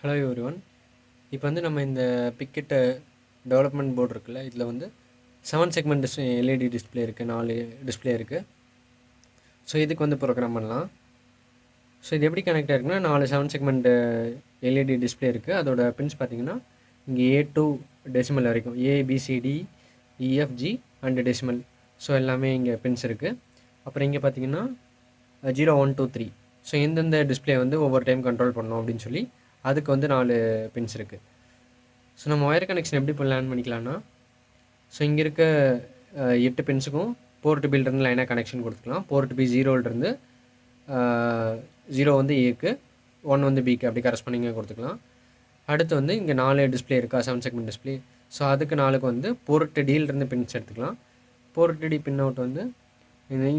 Hello everyone. இப்போ வந்து நம்ம இந்த பிக்கெட்டு டெவலப்மெண்ட் போர்டு இருக்குல்ல, இதில் வந்து 7 செக்மெண்ட் எல்இடி டிஸ்பிளே இருக்குது, 4 டிஸ்பிளே இருக்குது. ஸோ இதுக்கு வந்து ப்ரோக்ராம் பண்ணலாம். ஸோ இது எப்படி கனெக்ட் ஆகிருக்குன்னா, 4 7 செக்மெண்ட் எல்இடி டிஸ்பிளே இருக்குது. அதோட பின்ஸ் பார்த்தீங்கன்னா இங்கே A2 டெசிமல் வரைக்கும், ABCD EFG and decimal. So எல்லாமே இங்கே பின்ஸ் இருக்குது. அப்புறம் இங்கே பார்த்தீங்கன்னா 0 1 2 3. ஸோ எந்தெந்த டிஸ்பிளே வந்து ஒவ்வொரு டைம் கண்ட்ரோல் பண்ணணும் அப்படின்னு சொல்லி அதுக்கு வந்து 4 பின்ஸ் இருக்குது. ஸோ நம்ம ஒயர் கனெக்ஷன் எப்படி பிளான் பண்ணிக்கலாம்னா, ஸோ இங்கே இருக்க 8 பின்ஸுக்கும் போர்ட் பிலேருந்து லைனாக கனெக்ஷன் கொடுத்துக்கலாம். போர்ட் பி 0லேருந்து 0 வந்து ஏக்கு, 1 வந்து பிக்கு, அப்படி கரஸ்பாண்டிங்காக கொடுத்துக்கலாம். அடுத்து வந்து இங்கே 4 டிஸ்பிளே இருக்கா, 7 செக்மெண்ட் டிஸ்பிளே. ஸோ அதுக்கு 4க்கு வந்து போர்ட் டியிலிருந்து பின்ஸ் எடுத்துக்கலாம். போர்ட் டி பின் அவுட் வந்து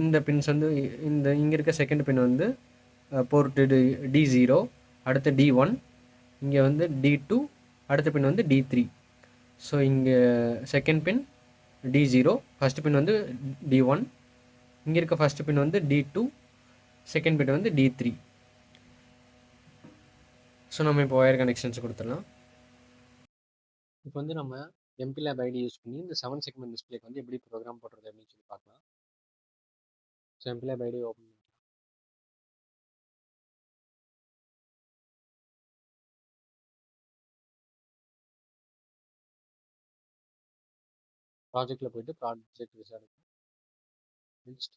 இந்த பின்ஸ் வந்து இங்கே இருக்க செகண்ட் பின் வந்து போர்ட் D0, அடுத்து D1, இங்கே வந்து D2, அடுத்த பின் வந்து D3. ஸோ இங்கே செகண்ட் பின் D0, ஃபஸ்ட் பின் வந்து D1, இங்கே இருக்க ஃபஸ்ட் பின் வந்து D2, செகண்ட் பின் வந்து D3. ஸோ நம்ம இப்போ ஒயர் கனெக்ஷன்ஸ் கொடுத்துடலாம். இப்போ வந்து நம்ம எம்பி லேப் ஐடி யூஸ் பண்ணி இந்த 7 செக்மெண்ட் டிஸ்பிளேக்கு வந்து எப்படி ப்ரோக்ராம் போடுறது அப்படின்னு சொல்லி பார்க்கலாம். So MP lab ID open பண்ணிக்கலாம். ப்ராஜெக்டில் போயிட்டு ப்ராஜெக்ட் விசாரிக்கும். நெக்ஸ்ட்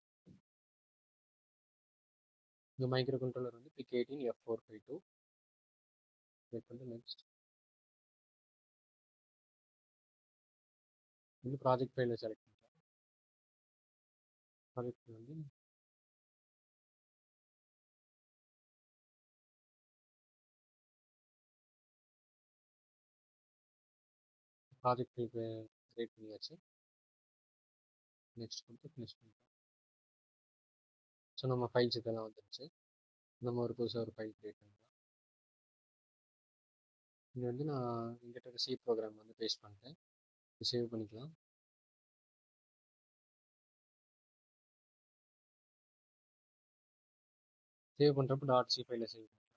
இந்த மைக்ரோ கண்ட்ரோலர் வந்து PIC18F452. கிளிக் பண்ணிட்டு நெக்ஸ்ட் வந்து ப்ராஜெக்ட் ஃபைலை செலக்ட் பண்ணிக்கலாம். ப்ராஜெக்ட் வந்து ப்ராஜெக்ட் ஃபைல் கிரியேட் பண்ணியாச்சு. நெக்ஸ்ட் கொடுத்து ஃபினிஷ் பண்ணிக்கலாம். ஸோ நம்ம ஃபைல்ஸ் இதெல்லாம் வந்துருச்சு. நம்ம ஒரு புதுசாக ஒரு ஃபைல் கிரியேட் பண்ணலாம். இங்கே வந்து நான் எங்கிட்ட சி ப்ரோக்ராம் வந்து பேஸ்ட் பண்ணிட்டேன். சேவ் பண்ணிக்கலாம். சேவ் பண்ணுறப்ப .c ஃபைலில் சேவ் பண்ணிக்கலாம்.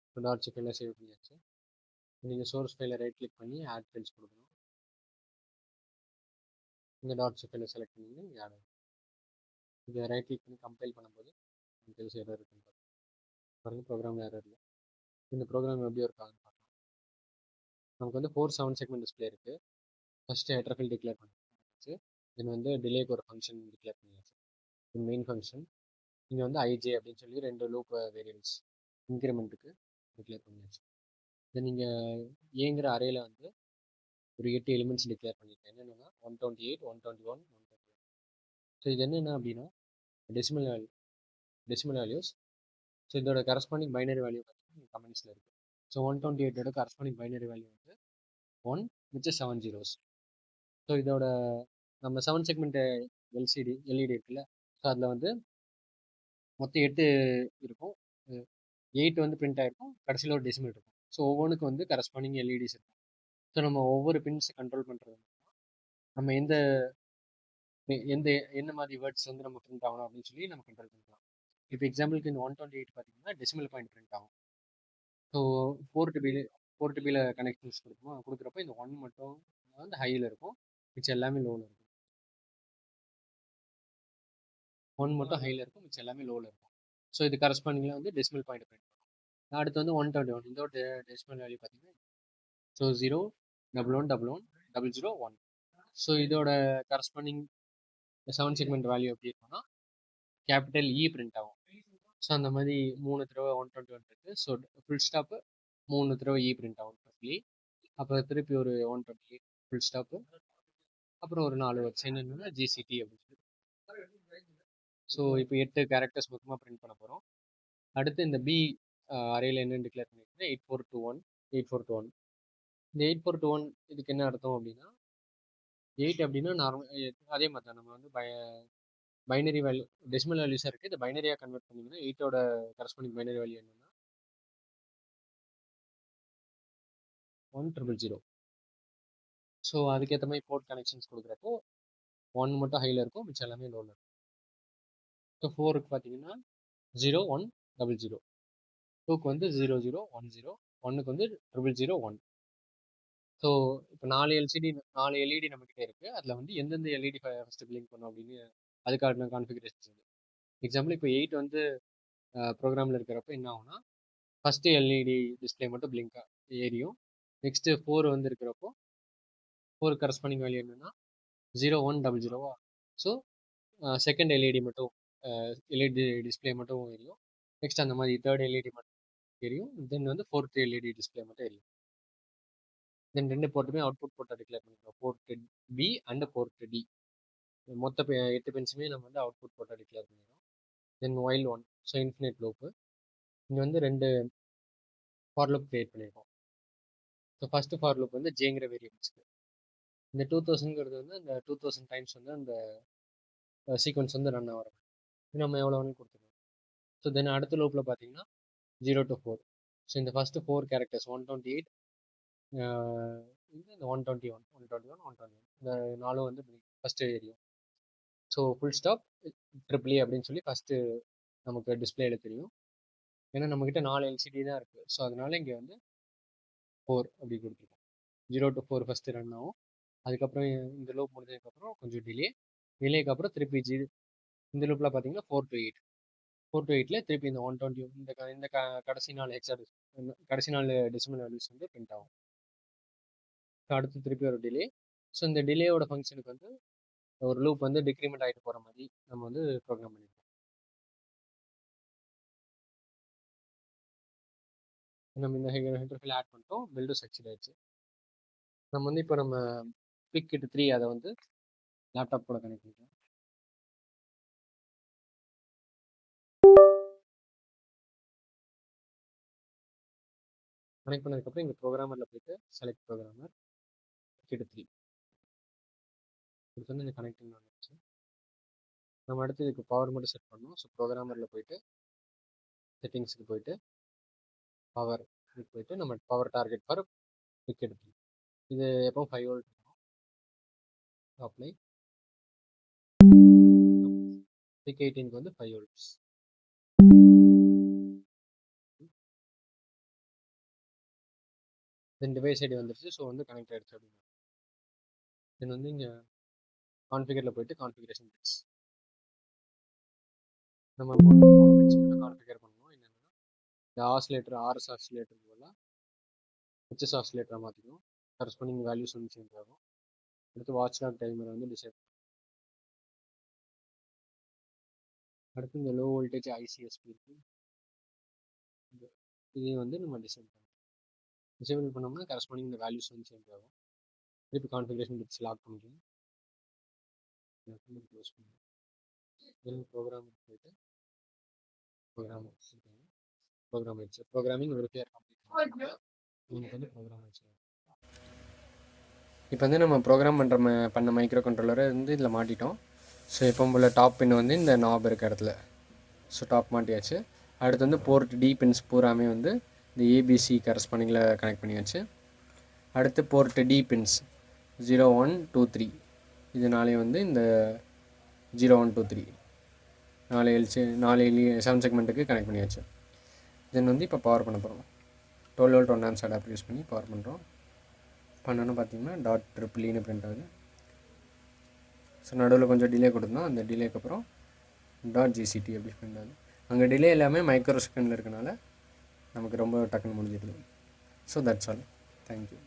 இப்போ .c ஃபைலில் சேவ் பண்ணியாச்சு. நீங்கள் சோர்ஸ் ஃபைலை ரைட் கிளிக் பண்ணி ஆட் ஃபைல்ஸ் கொடுக்கணும். இந்த .c ஃபைலை செலக்ட் பண்ணி இங்கே ஆட் ஆகும். இதை ரைட் கிளிக் பண்ணி கம்பைல் பண்ணும்போது டீட்டெயில்ஸ் எரர் இருக்குன்னு பாருங்க. ப்ரோக்ராம் எரர் இல்லை. இந்த ப்ரோக்ராம் எப்படி ஒர்க் ஆகுதுன்னு பார்க்கலாம். நமக்கு வந்து 4 7 செக்மெண்ட் டிஸ்பிளே இருக்குது. ஃபஸ்ட்டு ஹெட்டர் ஃபைல் டிக்ளேர் பண்ணியாச்சு. தென் வந்து டிலேக்கு ஒரு ஃபங்க்ஷன் டிக்ளேர் பண்ணியாச்சு. இது மெயின் ஃபங்க்ஷன். இங்கே வந்து ஐஜே அப்படின்னு சொல்லி 2 லூப் வேரியபிள்ஸ் இன்க்ரிமெண்ட்டுக்கு டிக்ளேர் பண்ணியாச்சு. தென் நீங்கள் ஏங்கிற அரேல வந்து ஒரு 8 எலிமெண்ட்ஸ் டிக்ளேர் பண்ணியிருக்கேன். என்னென்னா 128, 121, 121. ஸோ இது என்னென்ன அப்படின்னா டெசிமல் வேல்யூஸ். ஸோ இதோட கரஸ்பாண்டிங் பைனரி வேல்யூ பார்த்தீங்கன்னா கமெண்ட்ஸில் இருக்குது. ஸோ 128ஓட கரஸ்பாண்டிங் பைனரி வேல்யூ வந்து 1 வித் 7 zeros. ஸோ இதோட நம்ம 7 செக்மெண்ட் எல்இடி இருக்குல்ல, ஸோ அதில் வந்து மொத்தம் 8 இருக்கும். 8 வந்து பிரிண்ட் ஆகிருக்கும், கடைசியில் ஒரு டெசிமல் இருக்கும். ஸோ ஒவ்வொன்றுக்கு வந்து கரஸ்பாண்டிங் எல்இடிஸ் இருக்கும். ஸோ நம்ம ஒவ்வொரு பின்ஸ் கண்ட்ரோல் பண்ணுறது நம்ம என்ன மாதிரி வேர்ட்ஸ் வந்து நம்ம பிரிண்ட் ஆகணும் அப்படின்னு சொல்லி நம்ம கண்ட்ரோல் பண்ணிக்கலாம். இப்போ எக்ஸாம்பிளுக்கு இந்த 128 பார்த்தீங்கன்னா டெசிமல் பாயிண்ட் பிரிண்ட் ஆகும். ஸோ போர்ட் பியில் கனெக்ஷன்ஸ் கொடுக்குறப்ப இந்த 1 மட்டும் வந்து ஹையில் இருக்கும், மிச்சம் எல்லாமே லோவில் இருக்கும். 1 மட்டும் ஹையில் இருக்கும், மிச்சம் எல்லாமே லோவில் இருக்கும். ஸோ இது கரஸ்பாண்டிங்கில் வந்து டெசிமல் பாயிண்ட் பிரிண்ட் பண்ணும். அடுத்து வந்து 121. இதோட டெசிமல் வேல்யூ பார்த்தீங்கன்னா ஸோ 0 11 11 00 1. ஸோ இதோட கரஸ்பாண்டிங் 7 செக்மெண்ட் வேல்யூ எப்படி இருக்கும்னா கேபிட்டல் இ பிரிண்ட் ஆகும். ஸோ அந்த மாதிரி 3 தடவை 121 இருக்குது. ஸோ ஃபுல் ஸ்டாப்பு 3 தடவை இ பிரிண்ட் ஆகும் டோட்டலி. அப்புறம் திருப்பி ஒரு 128 ஃபுல் ஸ்டாப்பு, அப்புறம் ஒரு 4 வேர்ட்ஸ் என்னென்னா ஜிசிடி அப்படின்னு சொல்லி. ஸோ இப்போ 8 கேரக்டர்ஸ் மொத்தமாக பிரிண்ட் பண்ண போகிறோம். அடுத்து இந்த பி அரேல என்னென்னு டிக்ளேர் பண்ணியிருக்கேன் 8421 8421. இந்த 8421 இதுக்கு என்ன அர்த்தம் அப்படின்னா 8 அப்படின்னா நார்மல் அதே மாதிரி தான் நம்ம வந்து பைனரி வேல்யூ டெசிமல் வேல்யூஸாக இருக்குது. இந்த பைனரியாக கன்வெர்ட் பண்ணிங்கன்னா 8ஓட கரஸ்பாண்டிங் பைனரி வேல்யூ என்னன்னா 1000. ஸோ அதுக்கேற்ற மாதிரி போர்ட் கனெக்ஷன்ஸ் கொடுக்குறப்போ 1 மட்டும் ஹையில் இருக்கும், மிச்சம் எல்லாமே லோவில் இருக்கும். ஸோ 4க்கு பார்த்தீங்கன்னா 0 1 00. 2க்கு வந்து 0010, 1க்கு வந்து 0001. ஸோ இப்போ 4 எல்இடி நம்மக்கிட்ட இருக்குது. அதில் வந்து எந்தெந்த எல்இடி ஃபஸ்ட்டு பிளிங்க் பண்ணும் அப்படின்னு அதுக்கான கான்ஃபிகரேஷன்ஸ் இருக்குது. எக்ஸாம்பிள் இப்போ 8 வந்து ப்ரோக்ராமில் இருக்கிறப்ப என்ன ஆகும்னா, ஃபஸ்ட்டு எல்இடி டிஸ்பிளே மட்டும் பிளிங்க் ஏரியும். நெக்ஸ்ட்டு 4 வந்து இருக்கிறப்போ 4 கரஸ்பாண்டிங் வேல்யூ என்னென்னா 0100. ஸோ செகண்ட் எல்இடி மட்டும் எல்இடி டிஸ்பிளே மட்டும் எரியும். நெக்ஸ்ட் அந்த மாதிரி தேர்ட் எல்இடி மட்டும் எரியும். தென் வந்து ஃபோர்த் எல்இடி டிஸ்பிளே மட்டும் எரியும். தென் 2 போர்ட்டுமே அவுட்புட் போர்ட்டை டிக்ளேர் பண்ணிக்கிறோம். Port B and port D. மொத்த 8 பின்ஸுமே நம்ம வந்து அவுட்புட் போர்ட்டை டிக்ளேர் பண்ணிக்கிறோம். Then while 1, so infinite loop. இங்கே வந்து 2 ஃபார் லூப் கிரியேட் பண்ணியிருக்கோம். ஸோ ஃபஸ்ட்டு ஃபார் லூப் வந்து ஜேங்கிற வேரியபிள்ஸ்க்கு. இந்த 2000ங்கிறது வந்து அந்த 2000 டைம்ஸ் வந்து அந்த சீக்வன்ஸ் வந்து ரன் ஆகிற இது நம்ம எவ்வளோ வேணும் கொடுத்துருக்கோம். ஸோ தென் அடுத்த லூப்பில் பார்த்தீங்கன்னா 0 to 4. ஸோ இந்த ஃபஸ்ட்டு 4 கேரக்டர்ஸ் 128, இந்த 121, 121, 121 இந்த 4 வந்து ஃபஸ்ட்டு ஏரியும். ஸோ ஃபுல் ஸ்டாப் ட்ரிபிள் அப்படின்னு சொல்லி ஃபஸ்ட்டு நமக்கு டிஸ்பிளேல தெரியும். ஏன்னா நம்மக்கிட்ட 4 எல்சிடி தான் இருக்குது. ஸோ அதனால இங்கே வந்து 4 அப்படி கொடுத்துருக்கோம். 0 to 4 ஃபஸ்ட்டு ரன் ஆகும். அதுக்கப்புறம் இந்த லூப் முடிஞ்சதுக்கப்புறம் கொஞ்சம் டிலேக்கு அப்புறம் திருப்பி இந்த லூப்பில் பார்த்தீங்கன்னா 4 to 8. 4 to 8ல திருப்பி இந்த 120 இந்த கடைசி 4 கடைசி 4 டெசிமல் வேல்யூஸ் வந்து பிரிண்ட் ஆகும். அடுத்து திருப்பி ஒரு டிலே. ஸோ இந்த டிலேயோட ஃபங்க்ஷனுக்கு வந்து ஒரு லூப் வந்து டிக்ரிமெண்ட் ஆகிட்டு போகிற மாதிரி நம்ம வந்து ப்ரோக்ராம் பண்ணியிருக்கோம். நம்ம இந்த ஹெடர் ஃபைல் ஆட் பண்ணிட்டோம். பில்டும் சக்சீட் ஆயிடுச்சு. நம்ம வந்து இப்போ நம்ம PickKit 3 அதை வந்து லேப்டாப் கூட கனெக்ட் பண்ணிக்கலாம். கனெக்ட் பண்ணதுக்கப்புறம் இங்கே ப்ரோக்ராமரில் போயிட்டு செலக்ட் ப்ரோக்ராமர் PickKit 3 இதுக்கு வந்து இந்த கனெக்டிங் வந்துச்சு. நம்ம அடுத்து இதுக்கு பவர் மட்டும் செட் பண்ணணும். ஸோ ப்ரோக்ராமரில் போயிட்டு செட்டிங்ஸுக்கு போயிட்டு பவர் இதுக்கு போயிட்டு நம்ம பவர் டார்கெட் ஃபார் PickKit 3 இது எப்போ 5 வோல்ட் அப்ளை. PIC 18க்கு வந்து 5 வோல்ட்ஸ். தென் டிவைஸ் ஐடி வந்துருச்சு. ஸோ வந்து கனெக்ட் ஆகிடுச்சு அப்படின்னு. தென் வந்து இங்கே கான்ஃபிகரில் போயிட்டு கான்ஃபிகரேஷன் பிட்ஸ் நம்ம 3 பிட்ஸ் மட்டும் கான்ஃபிகர் பண்ணணும். என்னென்னா இந்த ஆசிலேட்டர் RS ஆசிலேட்டர் போல் HS ஆசிலேட்டராக மாற்றிக்கணும். கரஸ்பாண்டிங் வேல்யூஸ் வந்து சேஞ்ச் ஆகும். அடுத்து வாட்ச் டாக் டைமரை வந்து டிசைட். அடுத்து இந்த லோ வோல்டேஜ் ICSP இருக்குது. இதையும் வந்து நம்ம டிசேபிள் பண்ணோம்னா கரஸ்பாண்டிங் இந்த வேல்யூஸ் வந்து சேஞ்ச் ஆகும். திருப்பி கான்ஃபிகரேஷன் பிட்ஸ் லாக் பண்ணிக்கலாம். க்ளோஸ் பண்ணுவோம். தென் ப்ரோக்ராம் போயிட்டு ப்ரோக்ராம் ஆயிடுச்சு. ப்ரோக்ராமிங் வெரிஃபையர் கம்ப்ளீட் உங்களுக்கு வந்து ப்ரோக்ராம் ஆயிடுச்சு. இப்போ வந்து நம்ம ப்ரோக்ராம் பண்ண மைக்ரோ கண்ட்ரோலரை வந்து இதில் மாட்டிட்டோம். ஸோ எப்போ போல் டாப் பின் வந்து இந்த நாப் இருக்க இடத்துல ஸோ டாப் மாட்டியாச்சு. அடுத்து வந்து போர்ட் டி பின்ஸ் பூராமே வந்து இந்த ABC கரஸ்பாண்டிங்கில் கனெக்ட் பண்ணியாச்சு. அடுத்து போர்ட் டி பின்ஸ் 01, 2, 3 இதனாலே வந்து இந்த 01, 2, 3 4 7 செக்மெண்ட்டுக்கு கனெக்ட் பண்ணியாச்சு. தென் வந்து இப்போ பவர் பண்ண போகிறோம். 12 வோல்ட் 1 ஆம்ப்ஸ் அடாப்டர் யூஸ் பண்ணி பவர் பண்ணுறோம். பண்ணணும் பார்த்தீங்கன்னா .EEன்னு பிரிண்ட் ஆகுது. ஸோ நடுவில் கொஞ்சம் டிலே கொடுத்தோம். அந்த டிலேக்கு அப்புறம் .GCT அப்படி பிரிண்ட் ஆகுது. அங்கே டிலே எல்லாமே மைக்ரோ செகண்டில் இருக்கனால நமக்கு ரொம்ப டக்குன்னு முடிஞ்சிடுது. So that's all. தேங்க்யூ.